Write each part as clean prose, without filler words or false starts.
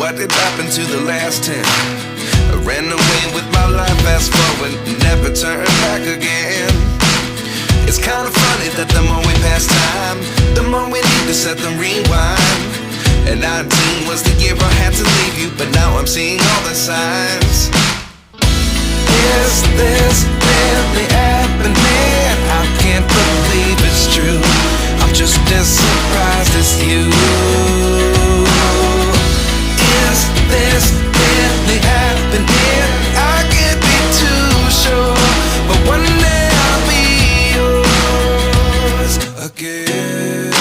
What did happen to the last 10? I ran away with my life, fast forward, never turn back again. It's kind of funny that the more we pass time, the more we need to set them rewind. And 19 was the year I had to leave you, but now I'm seeing all the signs. Is this really happening? I can't believe it's true. I'm just as surprised as you. Is this really happening? I can't be too sure, but one day I'll be yours again.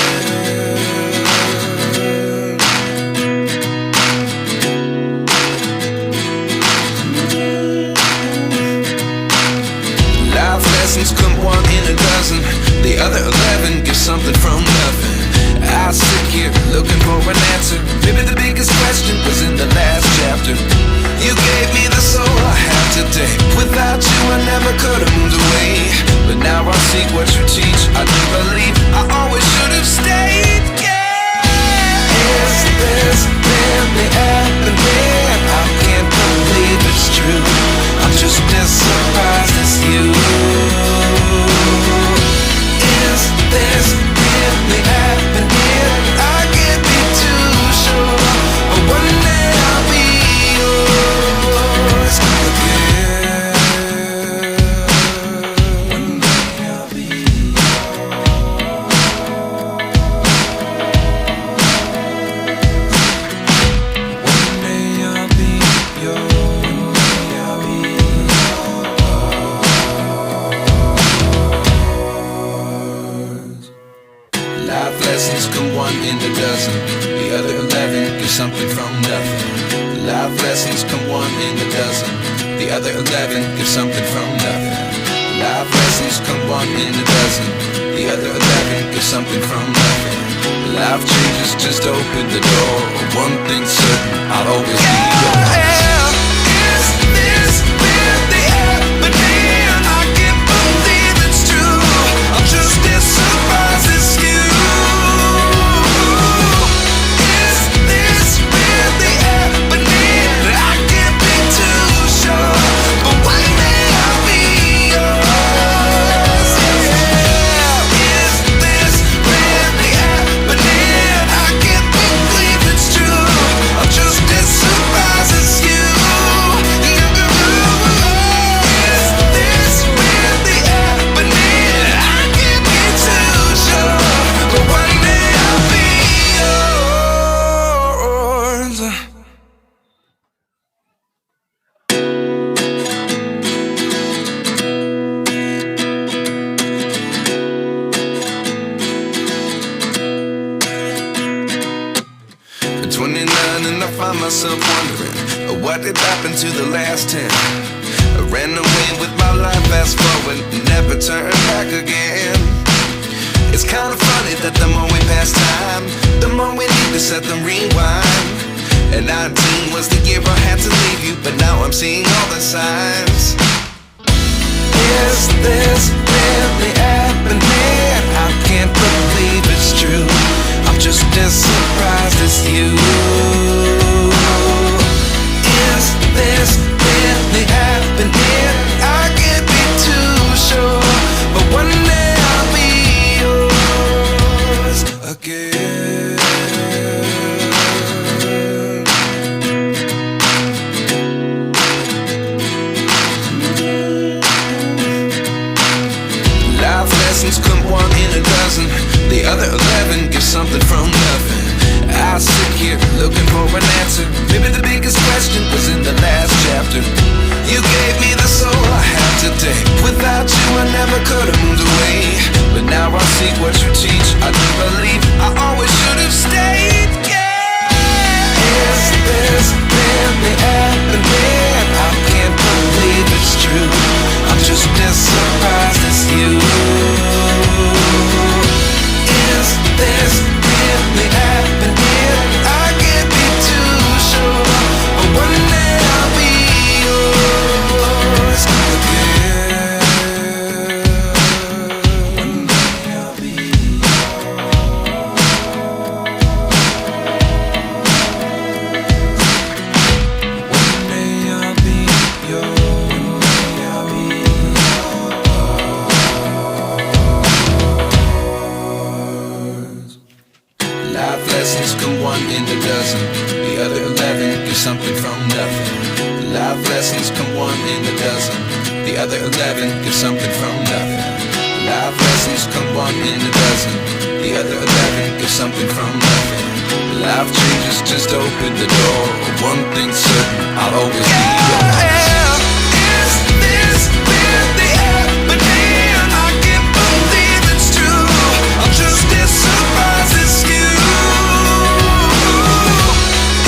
Life lessons come one in a dozen. The other 11 give something from nothing. I sit here looking for an answer. Maybe the biggest question was in the last chapter. You gave me the soul I have today. Without you I never could have moved away. But now I see what you teach. I do believe I always should have stayed. Yeah. Is this really happening? I can't believe it's true. I'm just as surprised as you. Is this really happening? I can't be too sure, but one day I'll be yours again. One day I'll be One day I'll be yours. Life lessons come one in a dozen. The other 11 give something from nothing. Life lessons come one in a dozen. The other 11 give something from nothing. Life lessons come one in a dozen. The other 11 give something from nothing. Life changes, just open the door. One thing's certain, I'll always be yours. Is this really happening? I can't believe it's true. I'm just as surprised as you. And I find myself wondering, what did happen to the last 10? I ran away with my life, fast forward, never turn back again. It's kind of funny that the more we pass time, the more we need to set them rewind. And 19 was the year I had to leave you, but now I'm seeing all the signs. Is this really happening? I can't believe it's true. I'm just as surprised as you. Is this really happening? I can't be too sure, but one day I'll be yours again. Life lessons come one in a dozen. The other 11 give something from nothing. I sit here looking for an answer. something from nothing. Life lessons come one in a dozen. The other 11 give something from nothing. Life lessons come one in a dozen. The other 11 give something from nothing. Life changes just open the door. One thing's certain, I'll always be yours. Is this really happening? I can't believe it's true. I'm just as surprised as you.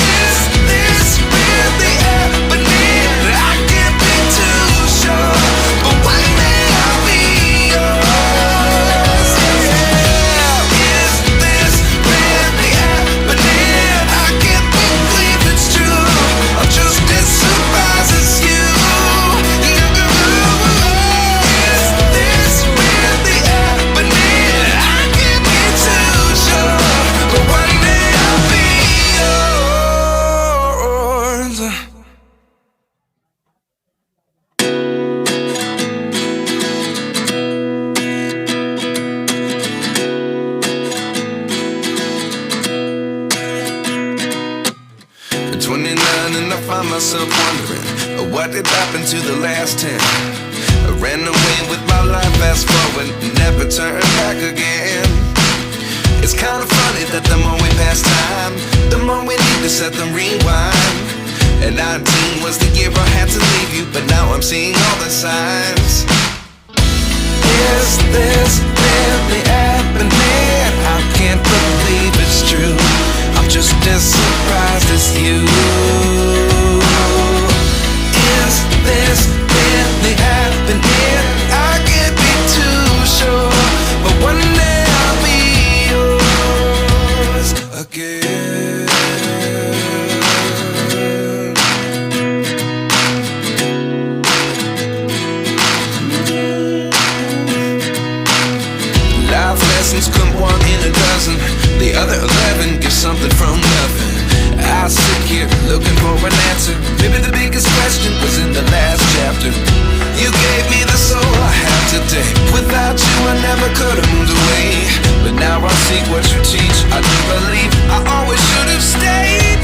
Is this really happening? I can't be too sure, but one day I'll be yours. Is this really happening? I can't believe it's true. I'm just as surprised as you. Is this really happening? I can't be too sure, but one day I'll be yours. At 29 and I find myself wondering what did happen to the last 10. I ran away with my life, fast forward, never turn back again. It's kind of funny that the more we pass time, the more we need to set the rewind. And 19 was the year I had to leave you, but now I'm seeing all the signs. Is this really happening? I can't believe it's true. I'm just as surprised as you. Is this really happening? I can't be too sure, but one day I'll be yours again. Life lessons come one in a dozen. The other 11 give something from nothing. I sit here looking for an answer. Maybe the biggest question was in the last chapter. You gave me the soul I have today. Without you I never could have moved away. But now I see what you teach. I do believe I always should have stayed.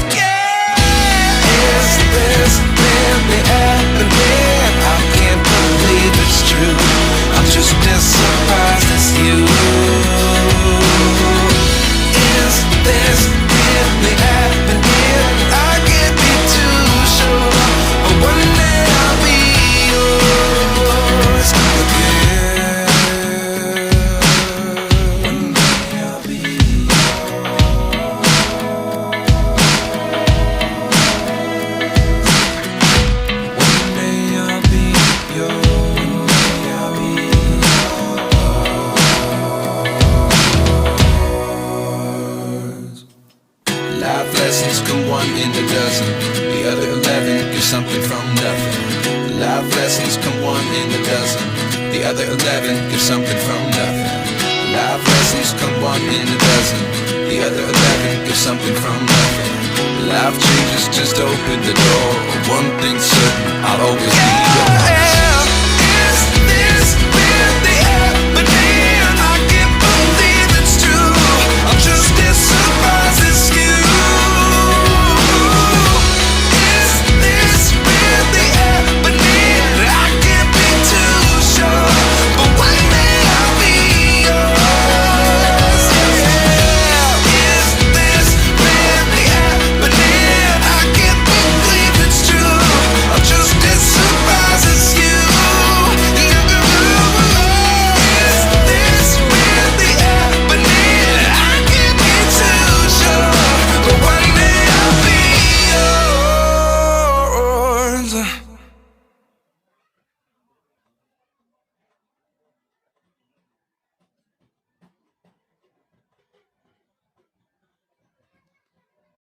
Is this really happening? I can't believe it's true. I'm just as surprised as you. Is this really happening? I can't be too sure, but one day I'll be yours again. One day I'll be One day I'll be yours. Life lessons come one in a dozen. The other 11 give something from nothing. Life lessons come one in a dozen. The other 11 give something from nothing. Life lessons come one in a dozen. The other 11 give something from nothing. Life changes just open the door. One thing's certain, I'll always be